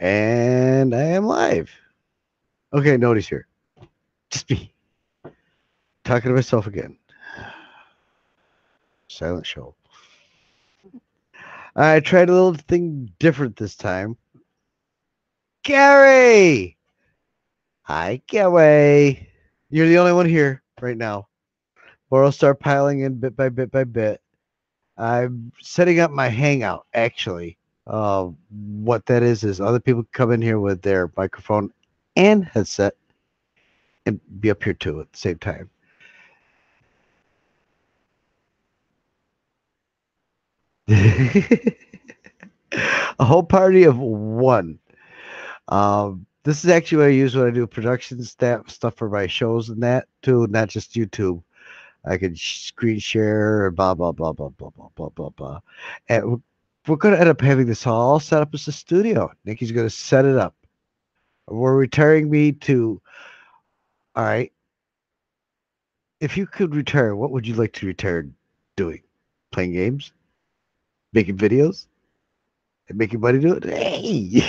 And I am live. Okay, nobody's here. Just me. Talking to myself again. Silent show. I tried a little thing different this time. Gary! Hi, Gary. You're the only one here right now. Or I'll start piling in bit by bit by bit. I'm setting up my hangout, actually. What that is other people come in here with their microphone and headset and be up here too at the same time. A whole party of one. This is actually what I use when I do production stuff for my shows and that too, not just YouTube. I can screen share and blah blah blah blah blah blah blah blah blah. And we're going to end up having this all set up as a studio. Nikki's going to set it up. We're retiring me to. All right. If you could retire, what would you like to retire doing? Playing games, making videos, and making money do it. Hey.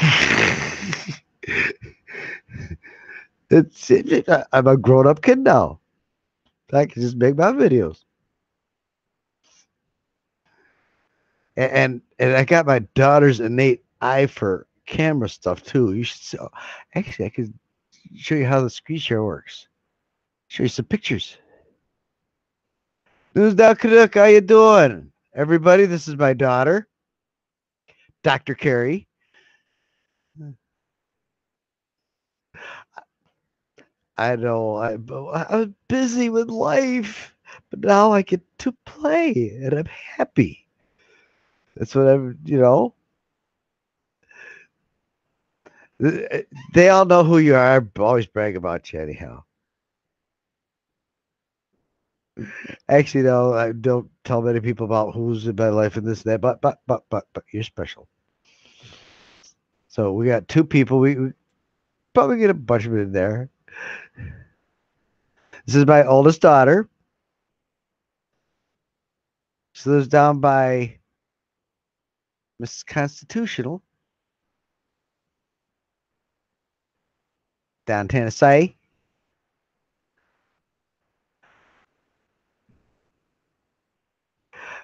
I'm a grown up kid now. I can just make my videos. And I got my daughter's innate eye for camera stuff too. You should actually I could show you how the screen share works. Show you some pictures. News Doc Canuck, how you doing? Everybody, this is my daughter, Dr. Carrie. I know I was busy with life, but now I get to play and I'm happy. That's what I'm. They all know who you are. I always brag about you anyhow. Actually, no, I don't tell many people about who's in my life and this and that. But you're special. So we got two people. We probably get a bunch of it in there. This is my oldest daughter. She lives down by Mrs. Constitutional, down Tennessee.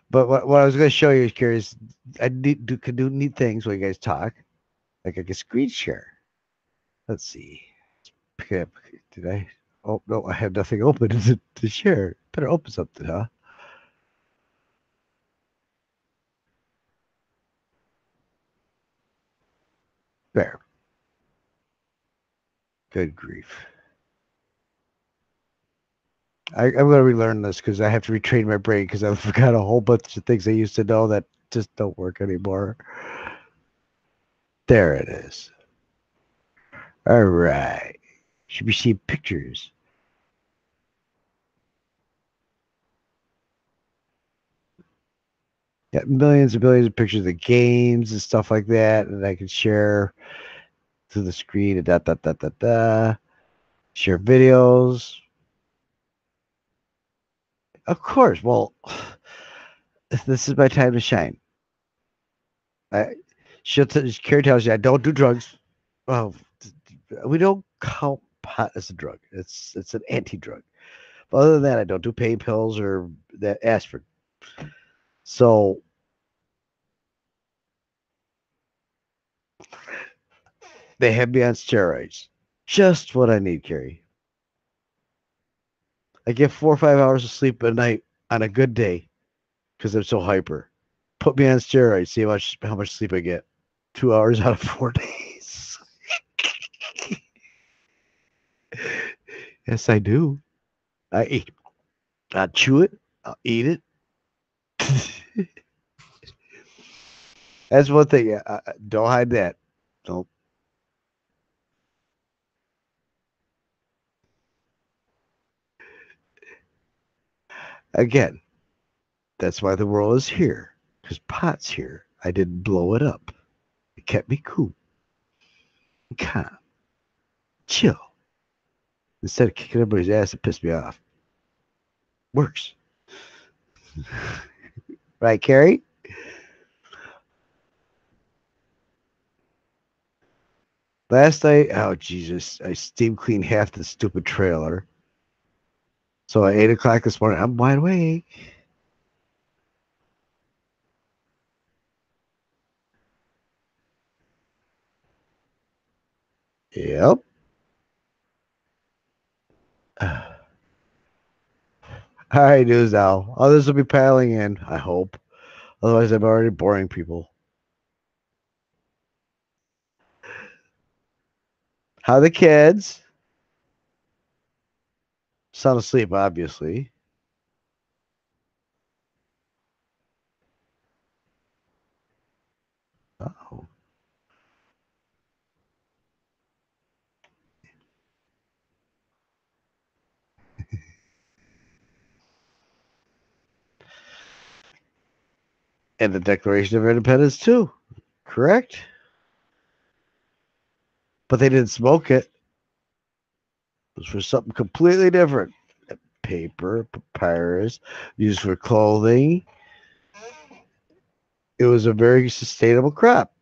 But what I was going to show you is curious. Can do neat things when you guys talk. Like I can screen share. Let's see. Pick it up. Did I? Oh no, I have nothing open to share. Better open something, huh? There. Good grief. I'm going to relearn this because I have to retrain my brain because I've forgot a whole bunch of things I used to know that just don't work anymore. There it is. All right. Should we see pictures? Got millions and billions of pictures of games and stuff like that, and I can share to the screen and da. Share videos. Of course. Well, this is my time to shine. I Carrie tells you I don't do drugs. Well, we don't count pot as a drug. It's an anti-drug. But other than that, I don't do pain pills or that aspirin. So they have me on steroids. Just what I need, Carrie. I get 4 or 5 hours of sleep a night on a good day because I'm so hyper. Put me on steroids. See how much sleep I get. 2 hours out of 4 days. Yes, I do. I eat. I chew it. I'll eat it. That's one thing. Don't hide that. Don't. Again, that's why the world is here. Because pot's here. I didn't blow it up. It kept me cool, calm, chill. Instead of kicking everybody's ass, it pissed me off. Works. Right, Carrie? Last night, oh Jesus, I steam cleaned half the stupid trailer. So at 8 o'clock this morning, I'm wide awake. Yep. All right, news now. Others will be piling in, I hope. Otherwise, I'm already boring people. How the kids? Sound asleep, obviously. Oh. And the Declaration of Independence, too. Correct? But they didn't smoke it. It was for something completely different. Paper, papyrus, used for clothing. It was a very sustainable crop.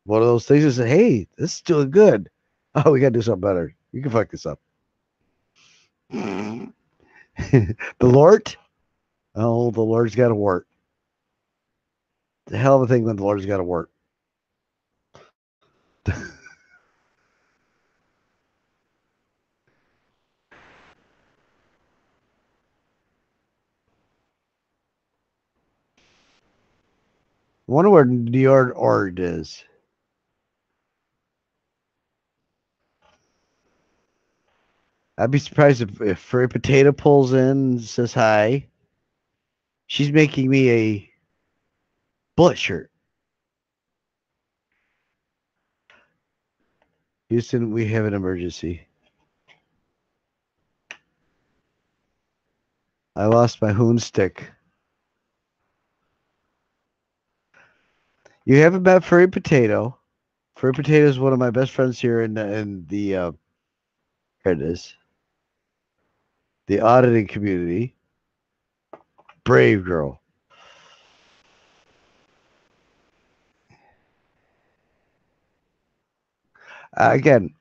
One of those things is, hey, this is doing good. Oh, we got to do something better. You can fuck this up. The Lord? Oh, the Lord's got to work. The hell of a thing when the Lord's got to work. I wonder where New York Ord is. I'd be surprised if Furry Potato pulls in and says hi. She's making me a bullet shirt. Houston, we have an emergency. I lost my hoon stick. You haven't met Furry Potato. Furry Potato is one of my best friends here in the here it is, the auditing community. Brave girl. Again,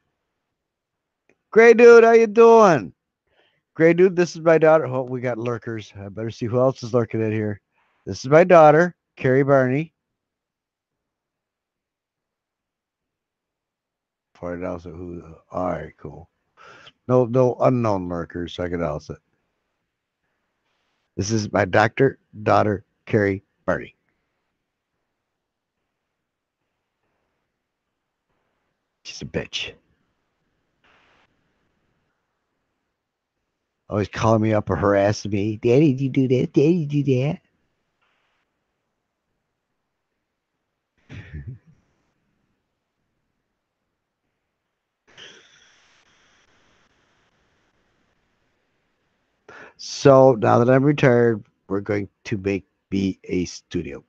great dude. How you doing? Great dude. This is my daughter. Oh, we got lurkers. I better see who else is lurking in here. This is my daughter, Carrie Barney. Find out who. All right, cool. No unknown lurkers, so I can announce it. This is my doctor, daughter, Carrie Barney. She's a bitch. Always calling me up or harassing me. Daddy, did you do that? Daddy, did you do that? So now that I'm retired, we're going to make me a studio.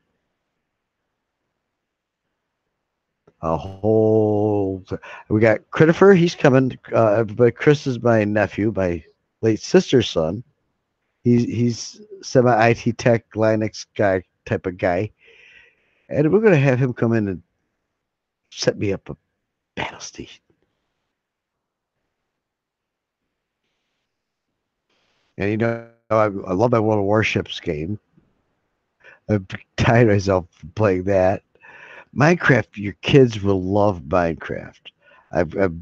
A whole. We got Christopher. He's coming. But Chris is my nephew, my late sister's son. He's semi IT tech Linux guy type of guy, and we're gonna have him come in and set me up a battle station. And I love my World of Warships game. I've tired myself from playing that. Minecraft, your kids will love Minecraft. I've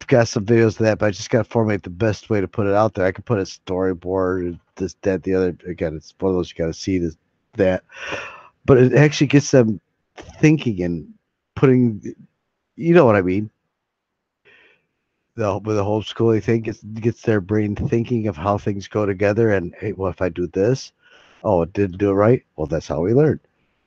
got some videos of that, but I just got to formulate the best way to put it out there. I can put a storyboard, and this, that, the other. Again, it's one of those you got to see this, that, but it actually gets them thinking and putting. You know what I mean? With the homeschooling thing, gets their brain thinking of how things go together. And hey, well, if I do this, oh, it didn't do it right. Well, that's how we learn.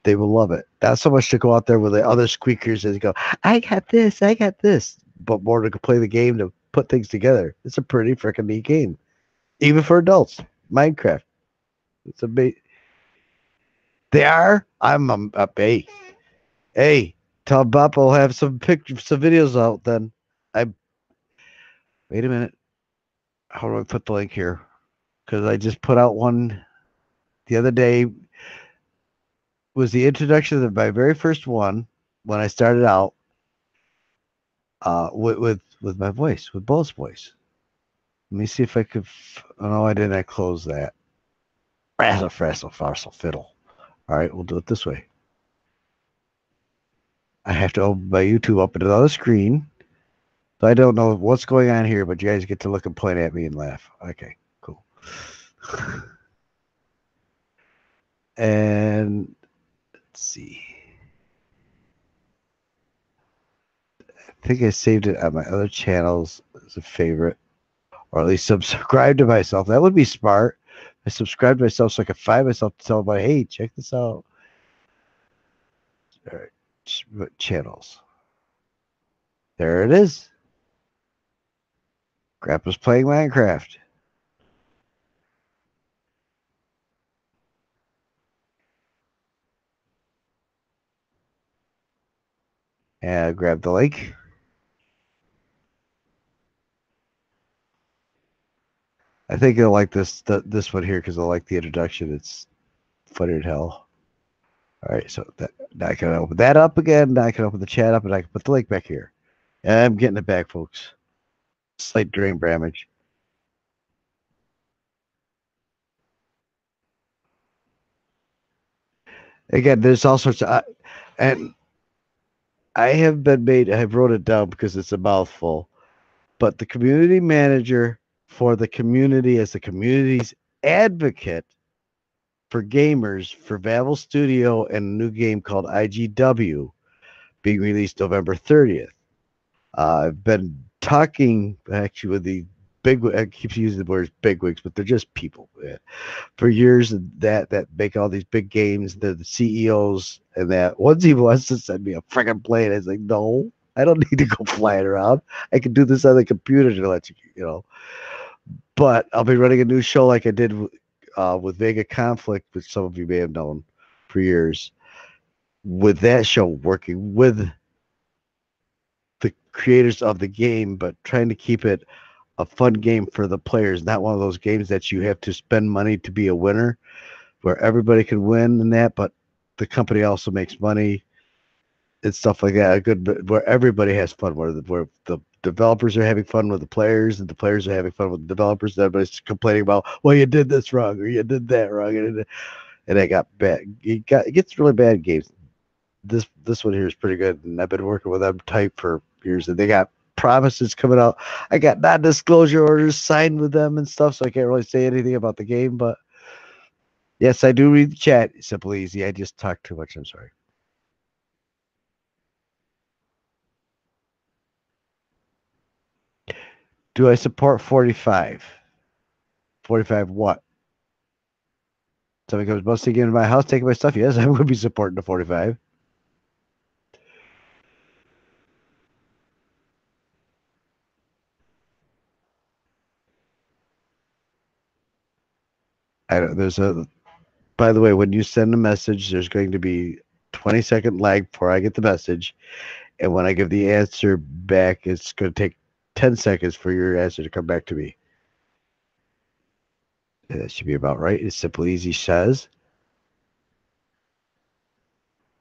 They will love it. Not so much to go out there with the other squeakers and go, I got this, but more to play the game to put things together. It's a pretty freaking neat game, even for adults. Minecraft. It's a big. They are. I'm a hey, hey. Tell Bop will have some pictures, some videos out. Then I wait a minute. How do I put the link here? Because I just put out one the other day. Was the introduction of my very first one when I started out. with my voice, with Bo's voice. Let me see if I could. Oh, no, I didn't. I closed that. Frazzle, frazzle, frazzle, fiddle. All right, we'll do it this way. I have to open my YouTube up another screen. So I don't know what's going on here, but you guys get to look and point at me and laugh. Okay, cool. And let's see. I think I saved it on my other channels as a favorite, or at least subscribe to myself. That would be smart. I subscribe to myself so I can find myself to tell everybody, hey, check this out. All right, channels. There it is. Grandpa's playing Minecraft. And grab the link. I think they'll like this one here because they'll like the introduction. It's funny as hell. All right, so now I can open that up again. Now I can open the chat up, and I can put the link back here. I'm getting it back, folks. Slight drain damage. Again, there's all sorts of, and I have been made. I wrote it down because it's a mouthful. But the community manager for the community as the community's advocate for gamers for Vavel Studio and a new game called IGW being released November 30th. I've been talking actually with the big. I keep using the words bigwigs, but they're just people for years that make all these big games. They're the CEOs, and that once he wants to send me a freaking plane, I was like, no, I don't need to go flying around. I can do this on the computer to let you. But I'll be running a new show like I did with Vega Conflict, which some of you may have known for years. With that show, working with the creators of the game, but trying to keep it a fun game for the players, not one of those games that you have to spend money to be a winner, where everybody can win and that, but the company also makes money and stuff like that. A good where everybody has fun, where the developers are having fun with the players, and the players are having fun with the developers. And everybody's complaining about, well, you did this wrong or you did that wrong, and it got bad. It gets really bad games. This one here is pretty good, and I've been working with them type for years, and they got promises coming out. I got non-disclosure orders signed with them and stuff, so I can't really say anything about the game. But yes, I do read the chat. Simple, easy. I just talk too much. I'm sorry. Do I support 45? 45 what? Somebody comes busting into my house, taking my stuff. Yes, I would be supporting the 45. I don't, there's a. By the way, when you send a message, there's going to be 20-second lag before I get the message, and when I give the answer back, it's going to take 10 seconds for your answer to come back to me. That should be about right. It's simple, easy says.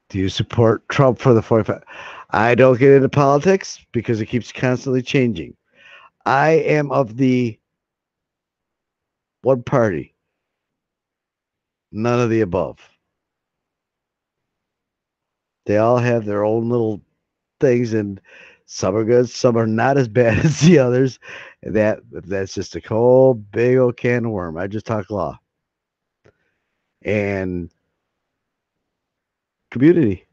Do you support Trump for the 45? I don't get into politics because it keeps constantly changing. I am of the one party, none of the above. They all have their own little things, and some are good, some are not as bad as the others. That's just a whole big old can of worm. I just talk law and community.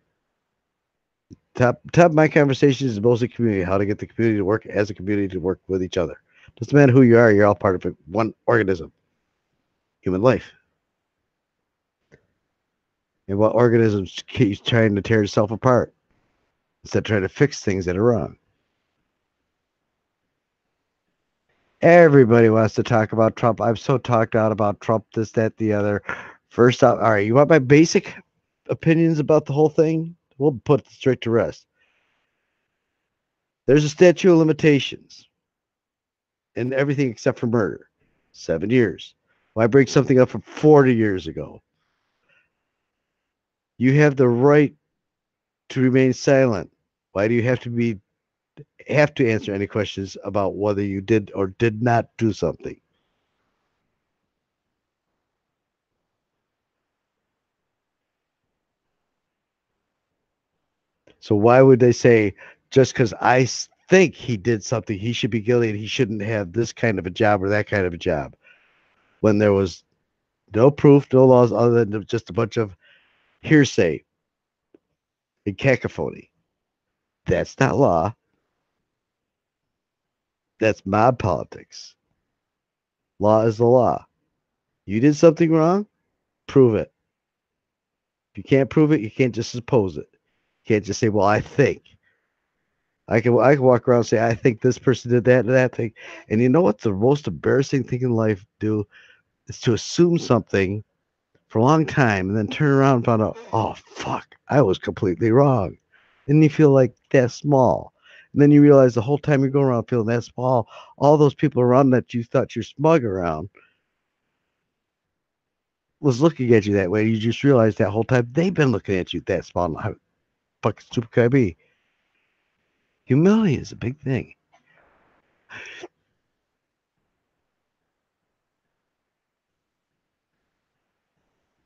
Top of my conversation is mostly community, how to get the community to work as a community to work with each other. Doesn't matter who you are, you're all part of one organism, human life. And what organisms keeps trying to tear itself apart instead of trying to fix things that are wrong. Everybody wants to talk about Trump. I've so talked out about Trump, this, that, the other. First off, all right, you want my basic opinions about the whole thing? We'll put it straight to rest. There's a statute of limitations in everything except for murder. 7 years. Why bring something up from 40 years ago? You have the right to remain silent. Why do you have to be have to answer any questions about whether you did or did not do something. So why would they say just because think he did something, he should be guilty and he shouldn't have this kind of a job or that kind of a job when there was no proof, no laws other than just a bunch of hearsay and cacophony? That's not law. That's mob politics. Law is the law. You did something wrong, prove it. If you can't prove it, you can't just suppose it. You can't just say, "Well, I think." I can walk around and say, "I think this person did that and that thing." And you know what's the most embarrassing thing in life to do is to assume something for a long time and then turn around and find out, "Oh fuck, I was completely wrong." And you feel like that small. And then you realize the whole time you're going around feeling that small, all those people around that you thought you're smug around was looking at you that way. You just realized that whole time they've been looking at you that small. How fucking stupid could I be? Humility is a big thing.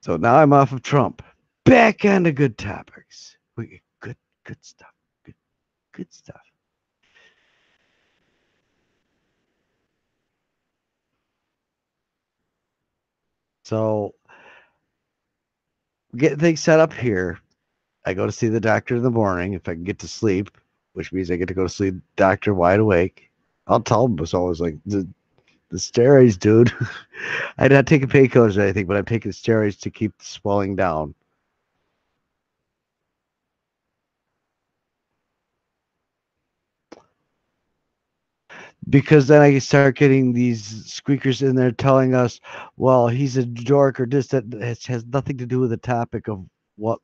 So now I'm off of Trump. Back on to good topics. We get good stuff. Good, good stuff. So getting things set up here. I go to see the doctor in the morning if I can get to sleep, which means I get to go to sleep, doctor wide awake. I'll tell him it's always like the steroids, dude. I'm not taking painkillers or anything, but I'm taking steroids to keep the swelling down. Because then I start getting these squeakers in there telling us, well, he's a dork or this, that has nothing to do with the topic of what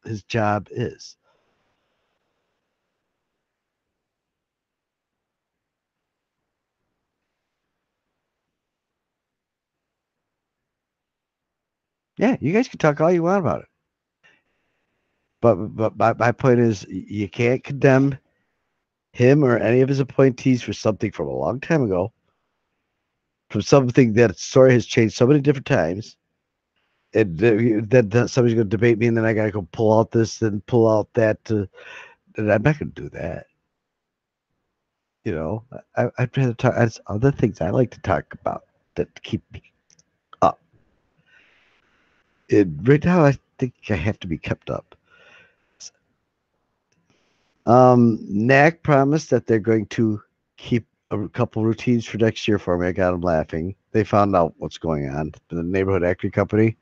his job is. Yeah, you guys can talk all you want about it. But my point is, you can't condemn him or any of his appointees for something from a long time ago, from something that story has changed so many different times. And then somebody's going to debate me, and then I got to go pull out this and pull out that. And I'm not going to do that. You know, I'd rather talk. There's other things I like to talk about that keep me up. And right now, I think I have to be kept up. NAC promised that they're going to keep a couple routines for next year for me. I got them laughing. They found out what's going on. The neighborhood equity company.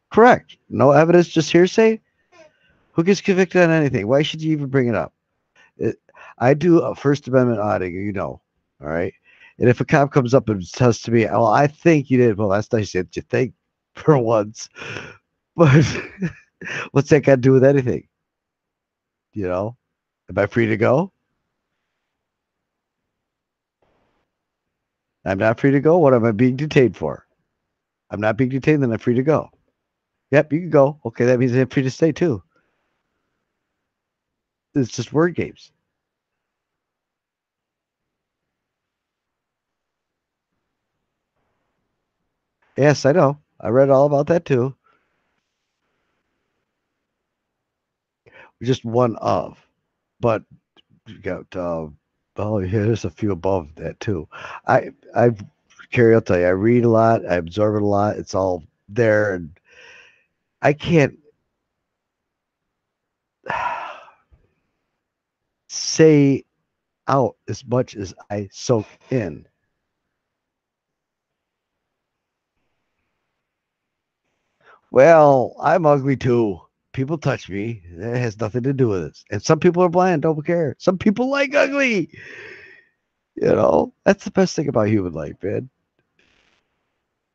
Correct. No evidence, just hearsay. Who gets convicted on anything? Why should you even bring it up? It, I do a First Amendment auditing, all right? And if a cop comes up and says to me, "Oh, I think you did," well, that's nice that you think for once. But what's that got to do with anything? You know? Am I free to go? I'm not free to go. What am I being detained for? I'm not being detained, then I'm free to go. Yep, you can go. Okay, that means I'm free to stay too. It's just word games. Yes, I know. I read all about that too. Just one of. But you got oh yeah, there's a few above that too. I Carrie, I'll tell you, I read a lot, I absorb it a lot. It's all there, and I can't say out as much as I soak in. Well, I'm ugly too. People touch me. That has nothing to do with it. And some people are blind, don't care. Some people like ugly. That's the best thing about human life, man.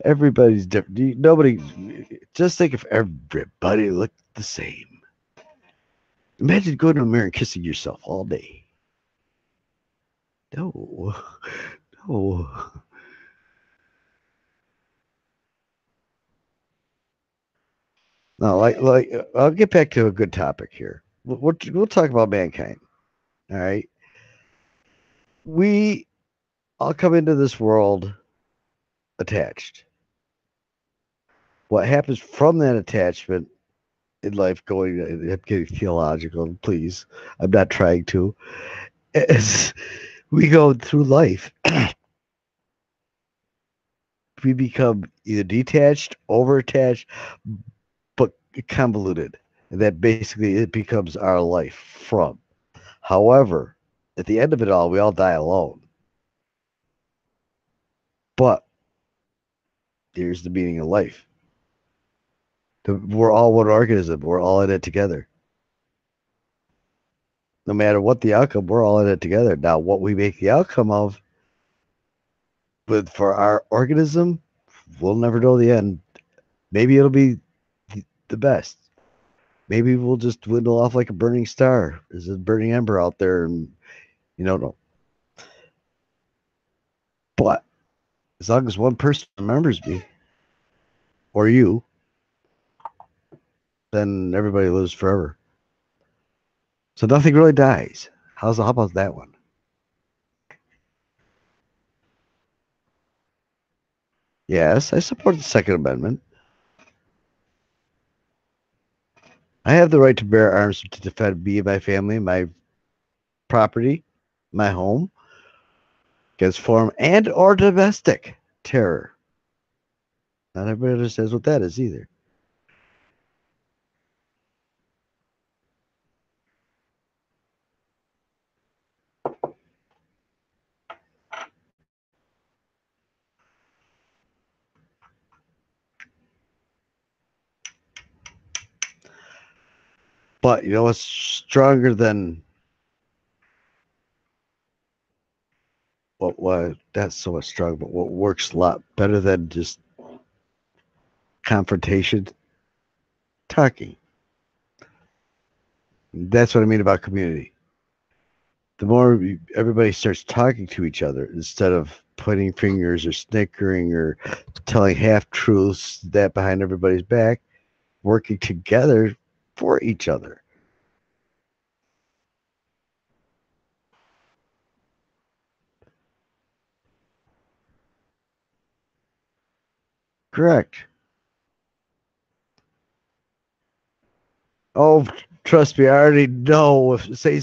Everybody's different. Nobody, just think if everybody looked the same. Imagine going to a mirror and kissing yourself all day. No, no. No, I'll get back to a good topic here. We'll talk about mankind. All right. We all come into this world attached. What happens from that attachment in life going, I'm getting theological, please. I'm not trying to. As we go through life, we become either detached, over attached, but convoluted. And that basically it becomes our life from. However, at the end of it all, we all die alone. But here's the meaning of life. We're all one organism. We're all in it together. No matter what the outcome, we're all in it together. Now, what we make the outcome of with for our organism, we'll never know the end. Maybe it'll be the best. Maybe we'll just dwindle off like a burning star. There's a burning ember out there, and you don't know. But as long as one person remembers me or you, then everybody lives forever. So nothing really dies. How about that one? Yes, I support the Second Amendment. I have the right to bear arms to defend me, my family, my property, my home against foreign and or domestic terror. Not everybody understands what that is either. But you know what's stronger than what that's so much strong, but what works a lot better than just confrontation? Talking. That's what I mean about community. The more everybody starts talking to each other instead of pointing fingers or snickering or telling half truths that behind everybody's back, working together for each other. Correct. Oh, trust me, I already know. If say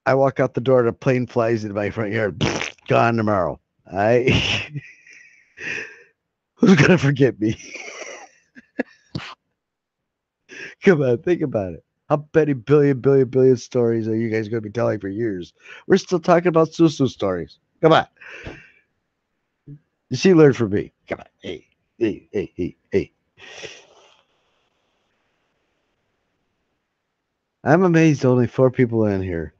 I walk out the door and a plane flies into my front yard, gone tomorrow. I who's gonna forget me? Come on, think about it. How many billion stories are you guys going to be telling for years? We're still talking about Susu stories. Come on. You see, learn from me. Come on. Hey. I'm amazed only four people in here.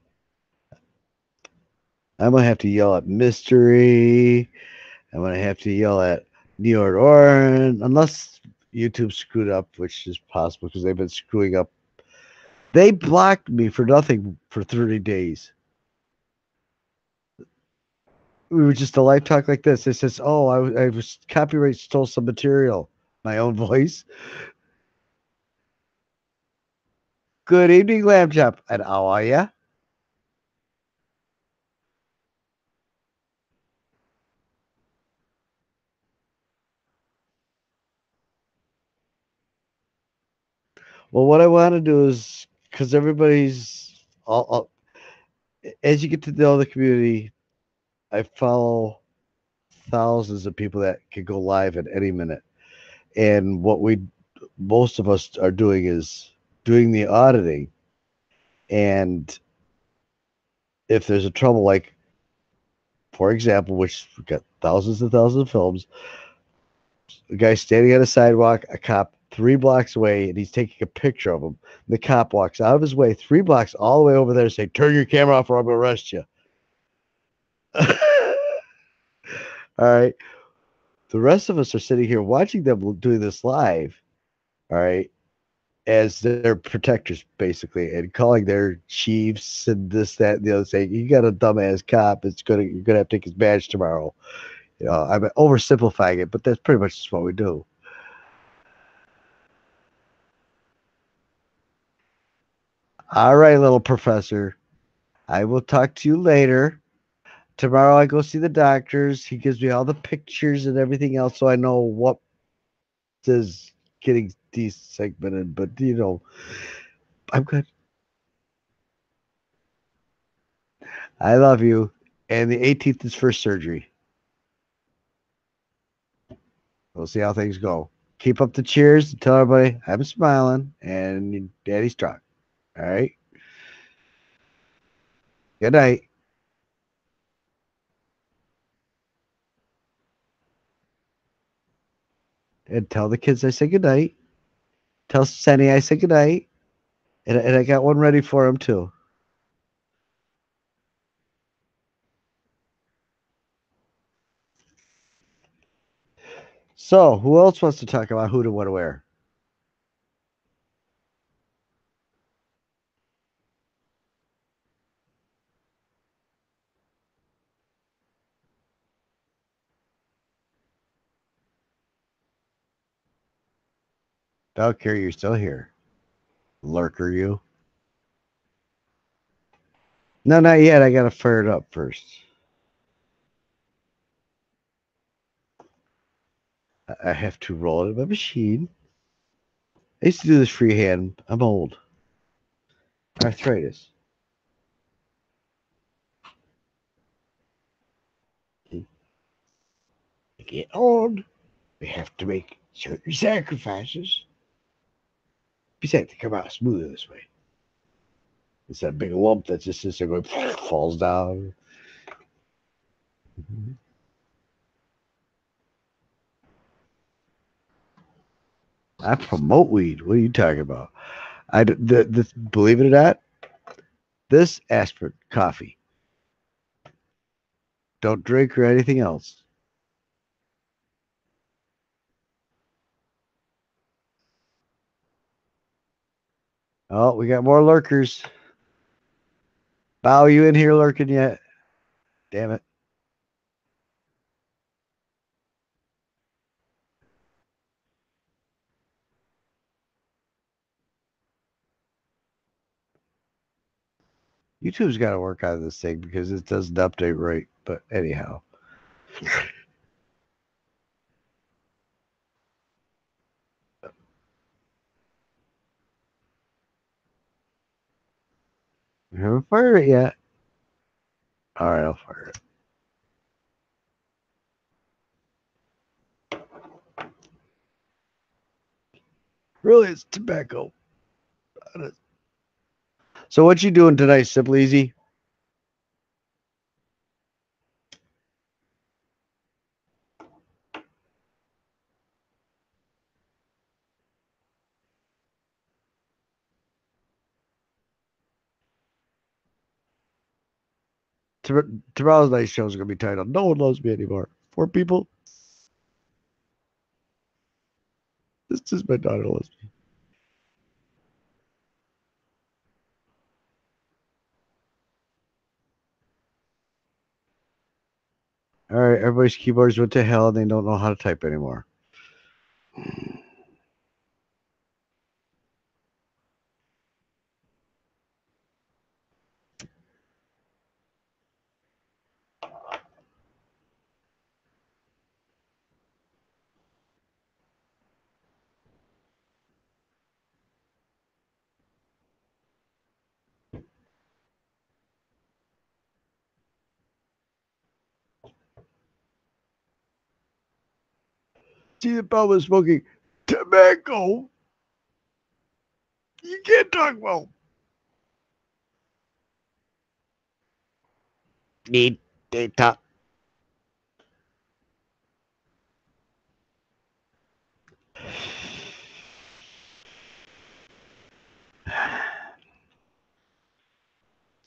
I'm going to have to yell at Mystery. I'm going to have to yell at New York Orange, unless YouTube screwed up, which is possible because they've been screwing up. They blocked me for nothing for 30 days. We were just a live talk like this. It says, "Oh, I was copyright stole some material." My own voice. Good evening, Lamb Chop. And how are ya? Well, what I want to do is because everybody's all, as you get to know the community, I follow thousands of people that can go live at any minute. And what we most of us are doing is doing the auditing. And if there's a trouble, like for example, which we've got thousands and thousands of films, a guy standing on a sidewalk, a cop 3 blocks away, and he's taking a picture of him. The cop walks out of his way 3 blocks all the way over there, saying, "Turn your camera off, or I'm gonna arrest you." All right. The rest of us are sitting here watching them doing this live. All right. As their protectors, basically, and calling their chiefs and this, that, and the other, saying, "You got a dumbass cop. You're gonna have to take his badge tomorrow." You know, I'm oversimplifying it, but that's pretty much just what we do. All right, little professor. I will talk to you later. Tomorrow I go see the doctors. He gives me all the pictures and everything else so I know what is getting desegmented. But, I'm good. I love you. And the 18th is first surgery. We'll see how things go. Keep up the cheers. Tell everybody I'm smiling and daddy's strong. All right. Good night. And tell the kids I say good night. Tell Senny I say good night. And I got one ready for him too. So, who else wants to talk about who to what to wear? Don't care, you're still here. Lurker, you. No, not yet. I got to fire it up first. I have to roll it in my machine. I used to do this freehand. I'm old. Arthritis. Get old. We have to make certain sacrifices. Besides, they come out smoother this way. It's that big lump that just sits there going, falls down. I promote weed. What are you talking about? Believe it or not, this aspirin coffee. Don't drink or anything else. Oh, we got more lurkers. Bow, you in here lurking yet? Damn it. YouTube's got to work on this thing because it doesn't update right. But anyhow, I haven't fired it yet. All right, I'll fire it. Really, it's tobacco. So what you doing tonight, Simple Easy? Tomorrow's night show is going to be titled "No One Loves Me Anymore." Four people. This is my daughter loves me. All right, everybody's keyboards went to hell and they don't know how to type anymore. See the problem with smoking tobacco. You can't talk about. Need data.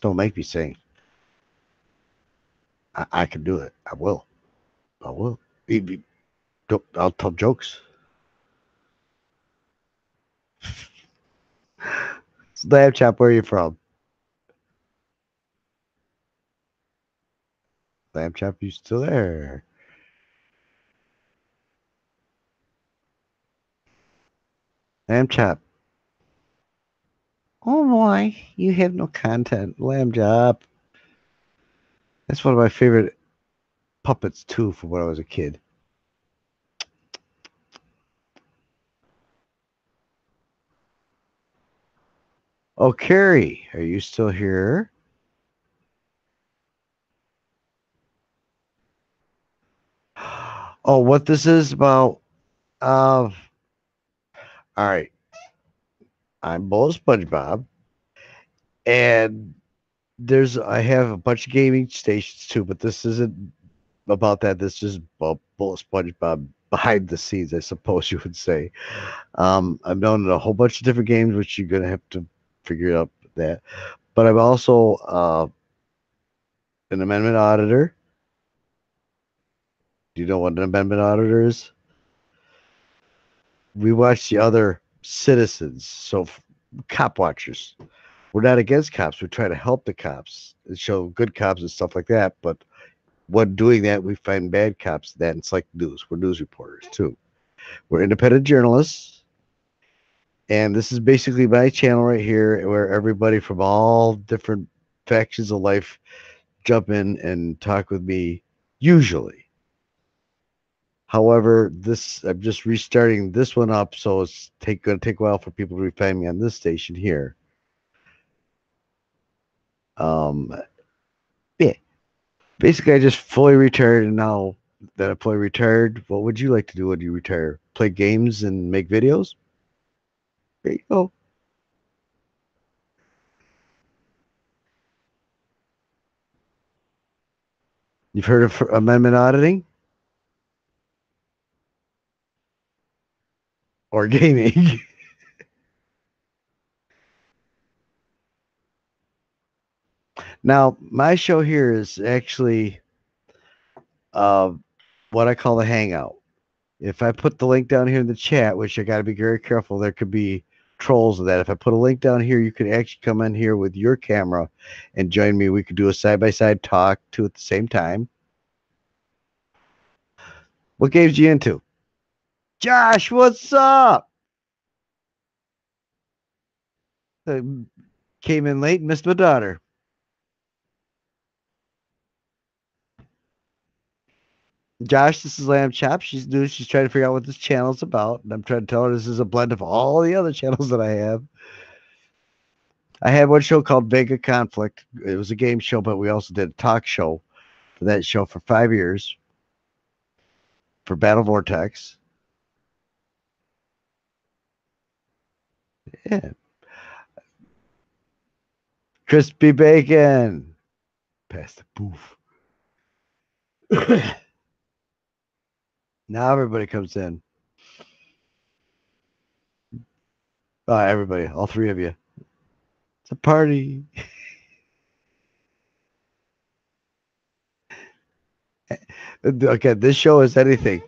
Don't make me sing. I can do it. I will. I will. I'll tell jokes. Lamb chop, where are you from? Lamb chop, you still there? Lamb chop. Oh boy, you have no content. Lamb chop. That's one of my favorite puppets too from when I was a kid. Oh, Carrie, are you still here? Oh, what this is about? Uh, all right. I'm Bull SpongeBob, and I have a bunch of gaming stations too, but this isn't about that. This is about Bull SpongeBob behind the scenes, I suppose you would say. I've known a whole bunch of different games, which you're gonna have to figure out that. But I'm also an amendment auditor. Do you know what an amendment auditor is? We watch the other citizens, so cop watchers. We're not against cops. We try to help the cops and show good cops and stuff like that. But when doing that, we find bad cops. That it's like news. We're news reporters too. We're independent journalists, and this is basically my channel right here, where everybody from all different factions of life jump in and talk with me. Usually, however, this I'm just restarting this one up, so it's going to take a while for people to find me on this station here. Um, yeah, basically, I just fully retired, and now that I'm fully retired, what would you like to do when you retire? Play games and make videos? There you go. You've heard of amendment auditing or gaming? Now, my show here is actually uh, what I call the hangout. If I put the link down here in the chat, which I got to be very careful, there could be trolls of that. If I put a link down here, you could actually come in here with your camera and join me. We could do a side by side talk too at the same time. What games you into? Josh, what's up? Uh, Came in late, missed my daughter. Josh, this is Lamb Chop. She's new. She's trying to figure out what this channel's about. And I'm trying to tell her this is a blend of all the other channels that I have. I had one show called Vega Conflict. It was a game show, but we also did a talk show for that show for 5 years for Battle Vortex. Yeah. Crispy bacon. Pass the boof. Now everybody comes in. Everybody, all three of you. It's a party. Okay, this show is anything.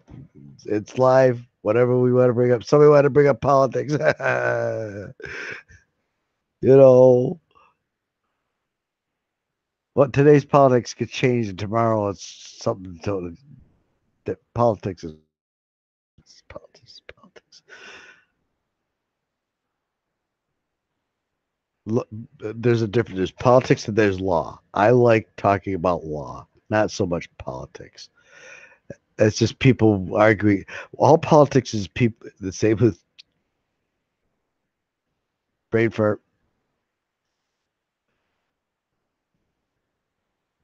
It's live. Whatever we want to bring up. Somebody want to bring up politics. You know what? Today's politics could change, and tomorrow it's something totally. That politics is politics. Politics. There's a difference. There's politics and there's law. I like talking about law, not so much politics. It's just people arguing. All politics is people. The same with brain fart.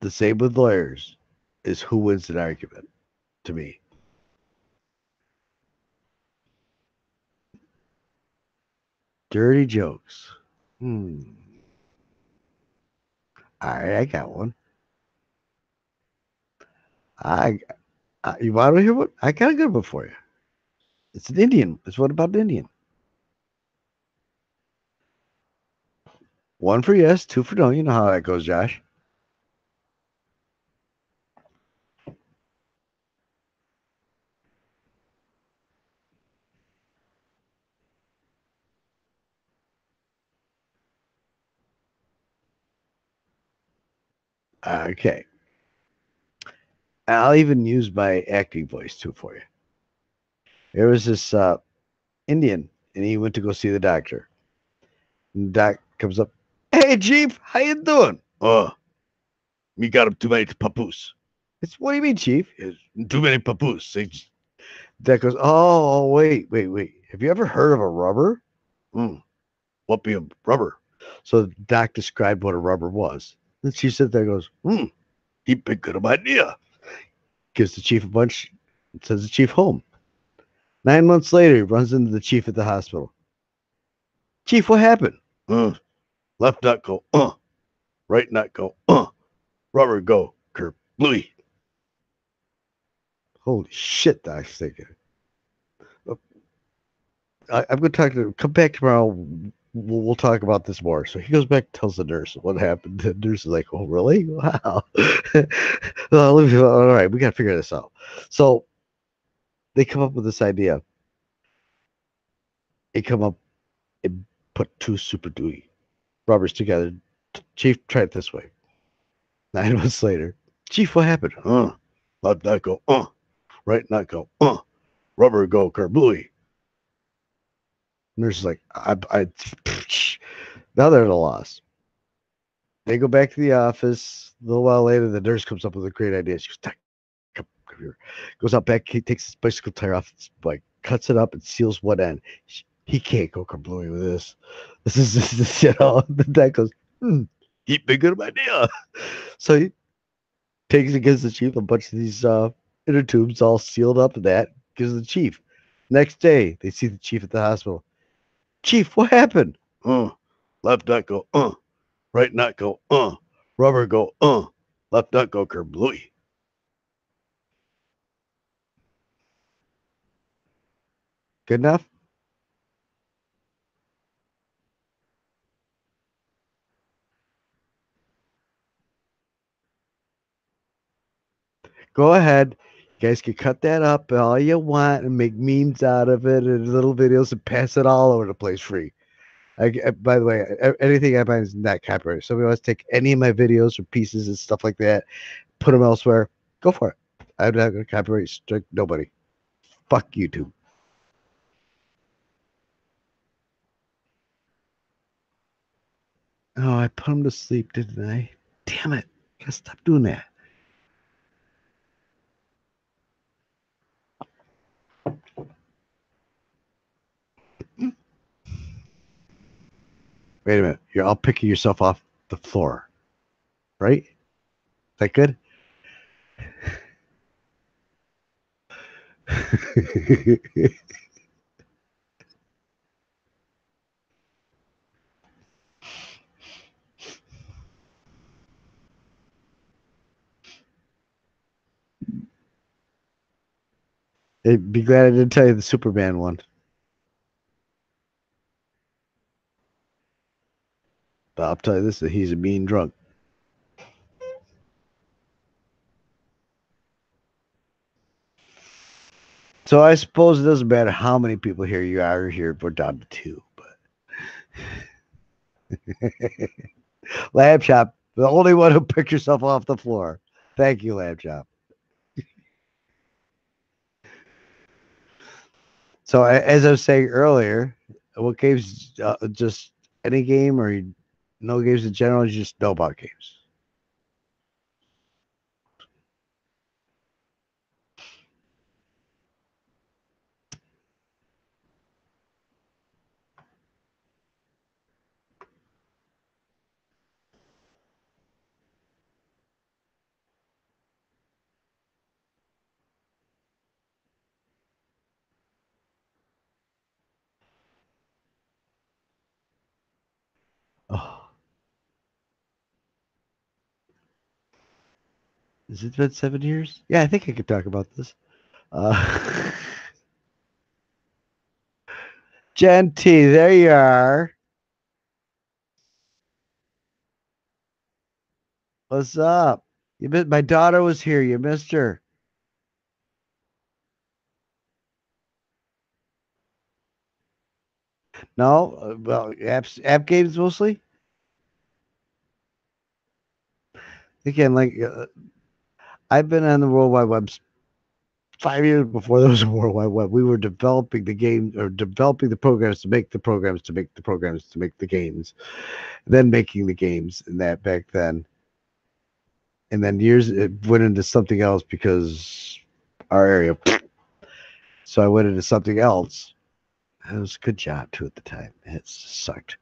The same with lawyers. Is who wins an argument to me. Dirty jokes. Hmm. All right, I got one. I, you want to hear what? I got a good one for you. It's an Indian. It's what about an Indian? One for yes, two for no. You know how that goes, Josh. Okay. I'll even use my acting voice too for you. There was this Indian, and he went to go see the doctor. And the doc comes up, "Hey, Chief, how you doing?" "Oh, We got him too many papoose. It's what do you mean, Chief? It's too many papoose. That goes, oh, wait. Have you ever heard of a rubber? Mm, what be a rubber? So Doc described what a rubber was. And she said there goes, he picked good idea. Gives the chief a bunch, sends the chief home. 9 months later, he runs into the chief at the hospital. Chief, what happened? Left nut go, right nut go, rubber go, curb, bluey. Holy shit, Doc's thinking. I'm going to talk to come back tomorrow. We'll talk about this more. So he goes back and tells the nurse what happened. The nurse is like, oh, really? Wow. All right, we got to figure this out. So they come up with this idea. They come up and put two super dewey rubbers together. Chief, try it this way. 9 months later, Chief, what happened? Left nut go, right nut go, rubber go, kerbooey. Nurse is like, now they're at a loss. They go back to the office. A little while later, the nurse comes up with a great idea. She goes, come here. Goes out back. He takes his bicycle tire off, like cuts it up and seals one end. He can't go kablooey with this. This is you know. The dad goes, he'd be good idea. So he takes against the chief a bunch of these inner tubes all sealed up and that gives the chief. Next day, they see the chief at the hospital. Chief, what happened? Left nut go, right nut go, rubber go, left nut go, kerbooey. Good enough? Go ahead. You guys can cut that up all you want and make memes out of it and little videos and pass it all over the place free. By the way, anything I find is not copyrighted. Somebody wants to take any of my videos or pieces and stuff like that, put them elsewhere, go for it. I'm not going to copyright strike nobody. Fuck YouTube. Oh, I put him to sleep, didn't I? Damn it. Gotta stop doing that. Wait a minute. You're all picking yourself off the floor, right? Is that good? I'd be glad I didn't tell you the Superman one. But I'll tell you this, that he's a mean drunk. So I suppose it doesn't matter how many people here you are here. We're down to two. But Lab Shop, the only one who picked yourself off the floor. Thank you, Lab Shop. So as I was saying earlier, what games? Just any game or no games in general? You just know about games. Oh, has it been 7 years? Yeah, I think I could talk about this. Uh, Gen T, there you are. What's up? My daughter was here. You missed her. No, well, app games mostly. Again, like I've been on the World Wide Web 5 years before there was a World Wide Web. We were developing the game or developing the programs to make the programs to make the programs to make the games, then making the games. And that back then, And then years it went into something else because our area. So I went into something else. It was a good job too at the time. It sucked.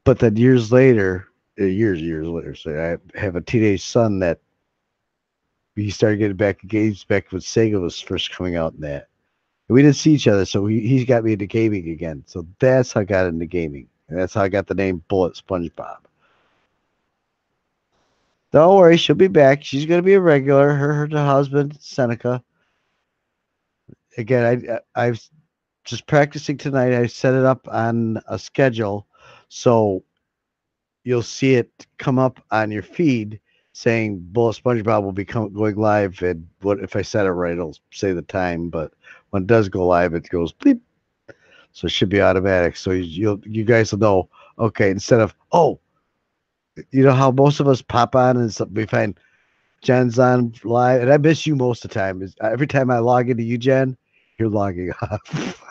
But then years later, so I have a teenage son that he started getting back engaged back when Sega was first coming out in that. And we didn't see each other, so he's got me into gaming again. So that's how I got into gaming. And that's how I got the name Bullet SpongeBob. Don't worry, she'll be back. She's gonna be a regular. Her husband, Seneca. Again, I've just practicing tonight. I set it up on a schedule, so you'll see it come up on your feed saying Bullet SpongeBob will be going live. And what if I set it right? It'll say the time, but when it does go live, it goes bleep. So it should be automatic. So you guys will know. Okay, instead of you know how most of us pop on and we find Jen's on live, and I miss you most of the time. Is every time I log into you, Jen, you're logging off.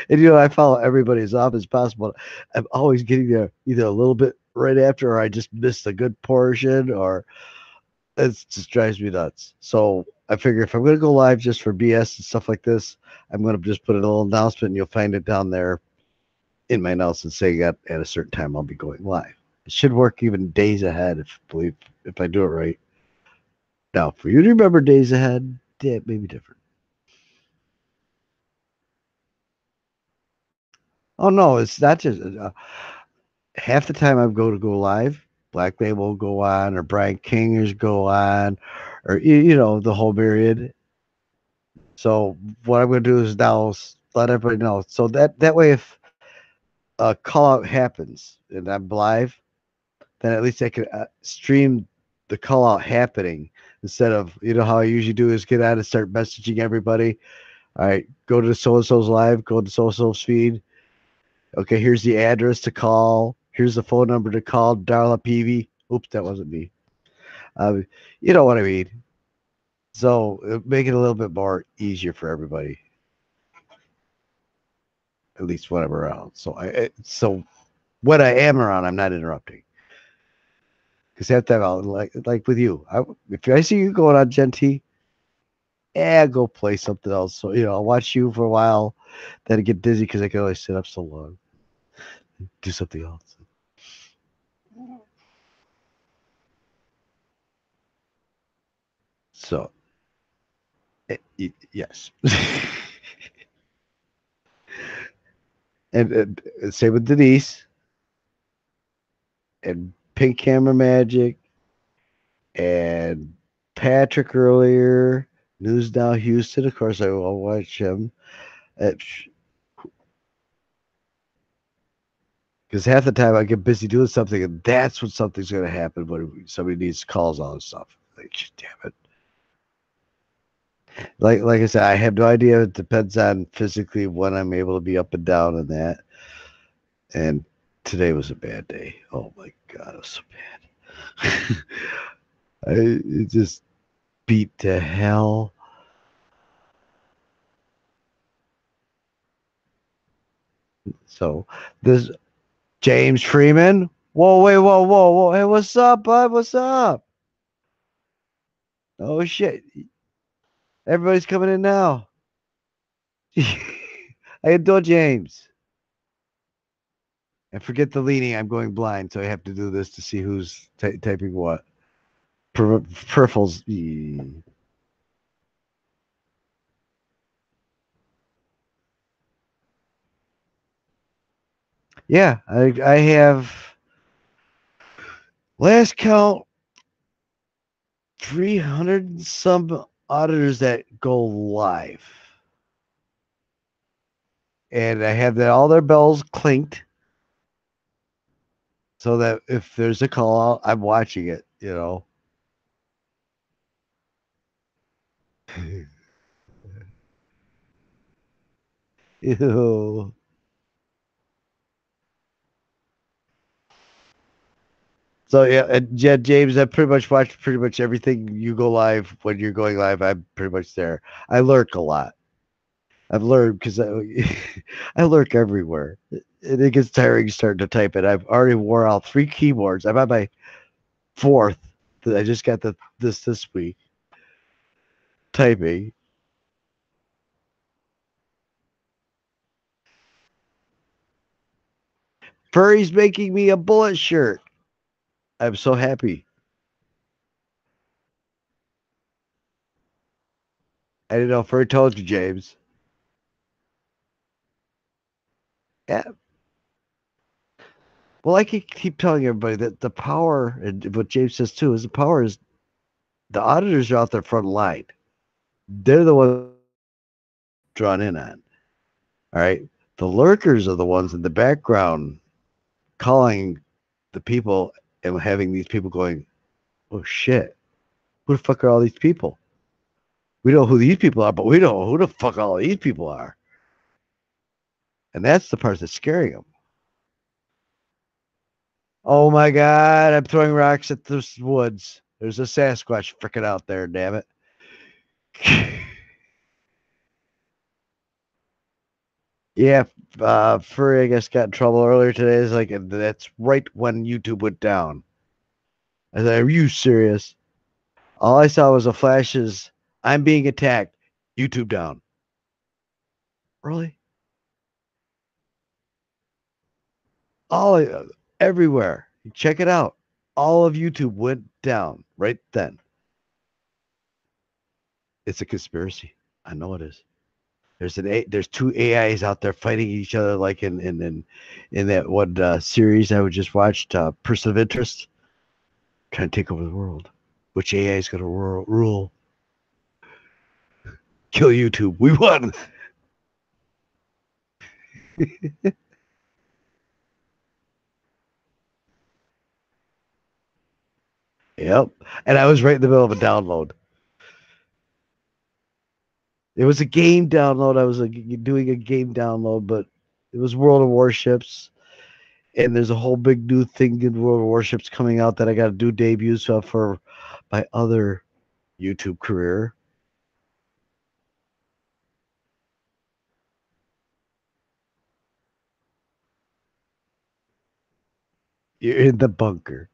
And I follow everybody as often as possible. I'm always getting there either a little bit right after, or I just missed a good portion, or it just drives me nuts. So I figure if I'm going to go live just for BS and stuff like this, I'm going to just put a little announcement, and you'll find it down there in my announcement saying at a certain time I'll be going live. It should work even days ahead if I do it right. Now, for you to remember days ahead, yeah, it may be different. Oh no, it's not just half the time I go live. Black Label will go on, or Brian Kingers go on, or the whole myriad. So what I'm going to do is now let everybody know. So that way, if a call out happens and I'm live, then at least I can stream the call out happening instead of how I usually do is get out and start messaging everybody. All right, go to so and so's live, go to so and so's feed. Okay, here's the address to call. Here's the phone number to call. Darla Peavy. Oops, that wasn't me. You know what I mean. So make it a little bit more easier for everybody, at least when I'm around. So when I am around, I'm not interrupting. Because half the time, like with you, if I see you going on Gen T, go play something else. So I'll watch you for a while, then I get dizzy because I can only sit up so long. Do something else. So yes, and same with Denise and Pink Camera Magic and Patrick earlier. News Now Houston, of course, I will watch him. Because half the time I get busy doing something, and that's when something's going to happen when somebody needs calls on and stuff. Like, damn it. Like I said, I have no idea. It depends on physically when I'm able to be up and down and that. And today was a bad day. Oh my God, it was so bad. It just beat to hell. So this James Freeman. Whoa, wait, whoa. Hey, what's up, bud? What's up? Oh shit. Everybody's coming in now. How you doing, James? And forget the leaning. I'm going blind, so I have to do this to see who's typing what. Peripherals. Yeah, I have last count 300 and some auditors that go live. And I have all their bells clinked so that if there's a call out, I'm watching it. Ew. So yeah, James, I pretty much watched pretty much everything you go live when you're going live. I'm pretty much there. I lurk a lot. I've learned because I lurk everywhere. And it gets tiring starting to type it. I've already wore out 3 keyboards. I'm on my fourth. I just got this week. Typing. Furry's making me a bullet shirt. I'm so happy. I didn't know Furry told you, James. Yeah. Well, I can keep telling everybody that the power, and what James says too, is the power is the auditors are out there front line. They're the ones drawn in on. All right. The lurkers are the ones in the background calling the people and having these people going, oh shit, who the fuck are all these people? We know who these people are, but we don't know who the fuck all these people are. And that's the part that's scaring them. Oh my God, I'm throwing rocks at this woods. There's a Sasquatch freaking out there, damn it. Yeah, Furry, I guess, got in trouble earlier today. It's like, and that's right when YouTube went down. I said, are you serious? All I saw was a flashes. I'm being attacked. YouTube down. Really? All everywhere. Check it out. All of YouTube went down right then. It's a conspiracy. I know it is. There's two AIs out there fighting each other like in that one series I would just watched, Person of Interest, trying to take over the world. Which AI is going to rule? Kill YouTube. We won. Yep. And I was right in the middle of a download. It was a game download. I was doing a game download, but it was World of Warships. And there's a whole big new thing in World of Warships coming out that I got to do debuts for my other YouTube career. You're in the bunker.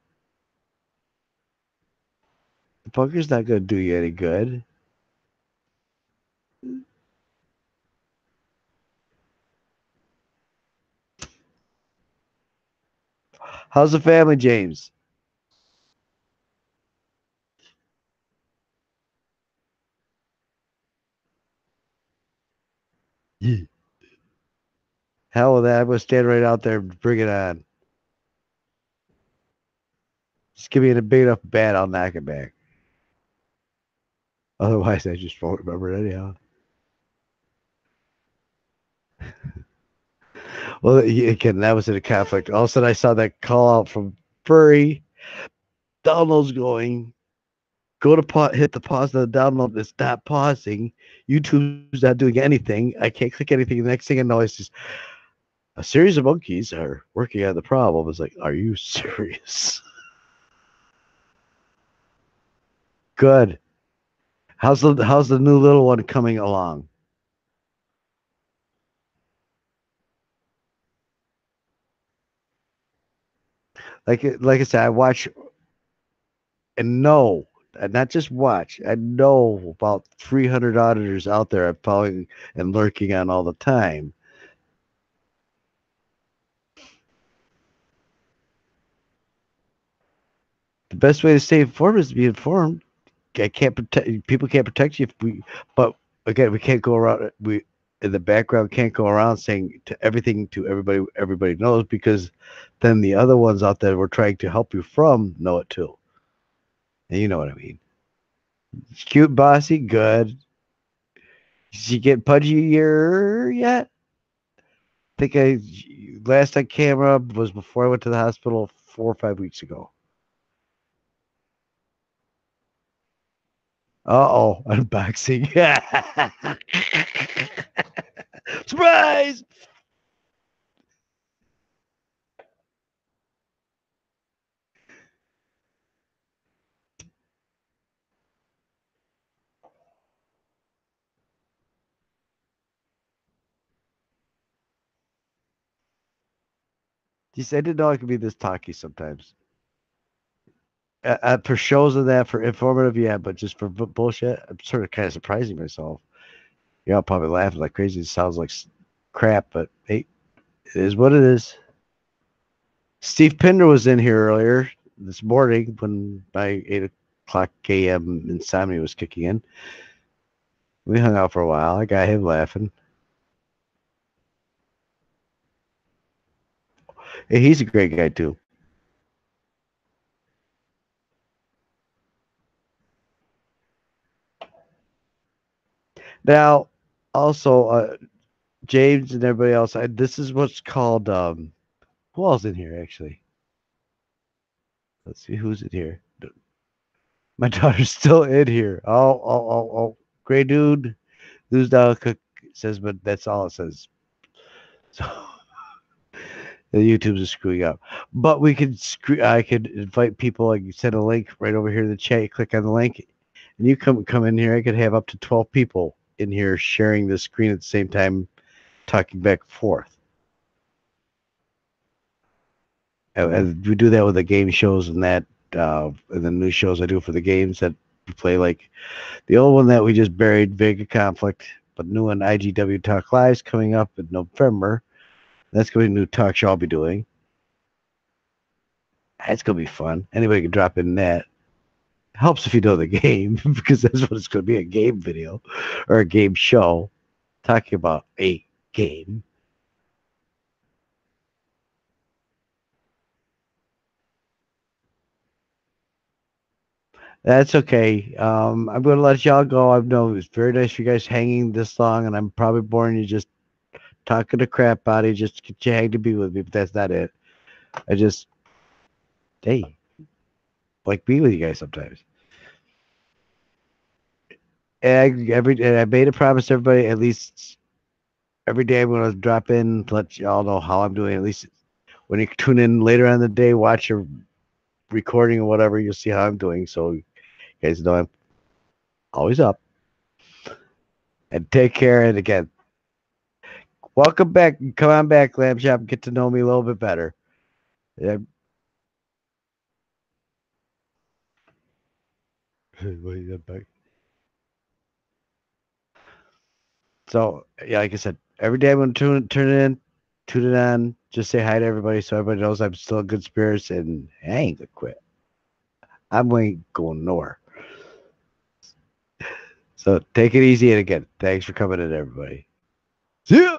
The bunker's not going to do you any good. How's the family, James? Hell with that. I'm going to stand right out there and bring it on. Just give me a big enough bat, I'll knock it back. Otherwise, I just won't remember it anyhow. Well, again, that was in a conflict. All of a sudden, I saw that call out from Furry. Download's going. Go to hit the pause of the download. It's not pausing. YouTube's not doing anything. I can't click anything. The next thing I know, it's just a series of monkeys are working on the problem. It's like, are you serious? Good. How's the new little one coming along? Like I said, I watch and know, and not just watch. I know about 300 auditors out there I'm following and lurking on all the time. The best way to stay informed is to be informed. I can't protect people. Can't protect you if we. But again, we can't go around. We in the background can't go around saying to everything to everybody. Everybody knows because then the other ones out there we're trying to help you from know it too. And you know what I mean. It's cute, bossy, good. Did she get pudgier yet? Think I last on camera was before I went to the hospital 4 or 5 weeks ago. Uh-oh, unboxing. Surprise! Geez, I didn't know I could be this talky sometimes. For shows and that, for informative, yeah, but just for bullshit, I'm sort of kind of surprising myself. You're all probably laughing like crazy. It sounds like crap, but hey, it is what it is. Steve Pinder was in here earlier this morning when my 8 o'clock a.m. insomnia was kicking in. We hung out for a while. I got him laughing. Hey, he's a great guy too. Now, also, James and everybody else, this is what's called. Who else in here actually? Let's see who's in here. My daughter's still in here. Oh. Gray dude, who's down cook says, but that's all it says. So the YouTube's is screwing up. But we could I could invite people. Like you send a link right over here in the chat. You click on the link, and you come in here. I could have up to 12 people in here sharing the screen at the same time, talking back and forth. And we do that with the game shows and that, and the new shows I do for the games that we play. Like the old one that we just buried, Vega Conflict, but new one, IGW Talk Live's coming up in November. That's going to be a new talk show I'll be doing. That's going to be fun. Anybody can drop in that. Helps if you know the game because that's what it's going to be, a game video or a game show talking about a game. That's okay. I'm going to let y'all go. I know it's very nice for you guys hanging this long, and I'm probably boring you just talking to crap out of you just to get you hang to be with me, but that's not it. I just, hey, like be with you guys sometimes. And I made a promise to everybody at least every day I'm going to drop in to let y'all know how I'm doing. At least when you tune in later on in the day, watch your recording or whatever, you'll see how I'm doing. So you guys know I'm always up. And take care. And again, welcome back. Come on back, Lamb Chop, and get to know me a little bit better. Yeah. So yeah, like I said, every day I'm gonna tune it on, just say hi to everybody so everybody knows I'm still in good spirits and I ain't gonna quit. I'm ain't going nowhere. So take it easy and again, thanks for coming in, everybody. See ya.